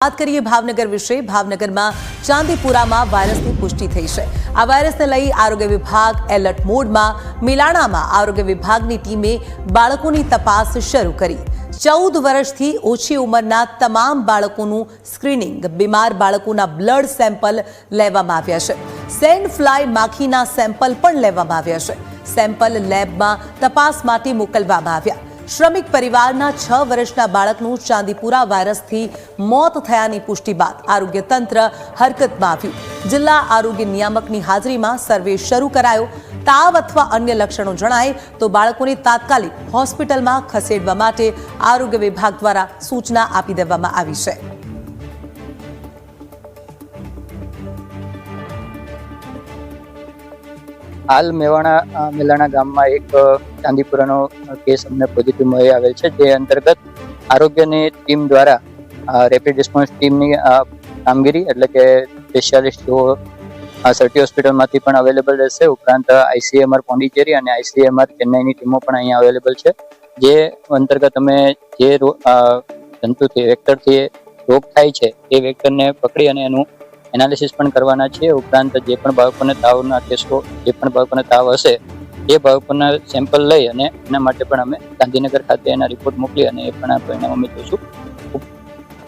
बात करिए भावनगर विषय। भावनगर में चांदीपुरा में वायरस की पुष्टि थई है। आ वायरस ने लई आरोग्य विभाग एलर्ट मोड में। मिलाणा में आरोग्य विभाग की टीमे बाळकोनी तपास शुरू करी। 14 वर्षथी ओછી ઉંમરના તમામ બાળકોનું સ્ક્રીનિંગ, બીમાર બાળકોના બ્લડ સેમ્પલ લેવામાં આવ્યા છે। સેન્ડ ફ્લાય માખીના સેમ્પલ પણ લેવામાં આવ્યા છે। સેમ્પલ લેબમાં તપાસ માટે મોકલવામાં આવ્યા। શ્રમિક પરિવારના 6 વર્ષના બાળકનું ચાંદીપુરા વાયરસથી મોત થયાની પુષ્ટિ બાદ આરોગ્ય તંત્ર હરકતમાં આવ્યું। જિલ્લા આરોગ્ય નિયામકની હાજરીમાં સર્વે શરૂ કરાયો। તાવ अथवा अन्य लक्षणों जणाय तो बाळकोने तात्कालिक होस्पिटल में खसेडवा माटे आरोग्य विभाग द्वारा सूचना आपी देवामां आवी छे। हाल मेलाणा गाम में एक चांदीपुरानो केस अमने पॉजिटिव मळी आवेल छे, जे अंतर्गत आरोग्यनी टीम द्वारा रेपिड रिस्पोन्स टीमनी कामगीरी एटले के स्पेशियालिस्ट जो सर्टी होस्पिटल मांथी पण अवेलेबल रहेशे। उपरांत आईसीएमआर पोंडिचेरी अने आईसीएमआर चेन्नईनी टीमो पण अहींया अवेलेबल छे। जे अंतर्गत अमे जे जंतुथी वेक्टरथी रोग थाय छे ए वेक्टरने पकड़ी अने एनुं एनालिसिस पण करवाना छे। उपरांत जे पण बाळकोने तावना केसो, जे पण बाळकोने ताव हशे ए बाळकोना सेम्पल लई अने एना माटे पण अमे गांधीनगर खाते एना रिपोर्ट मोकली अने ए पण आ परिणाम अमे जोईशुं।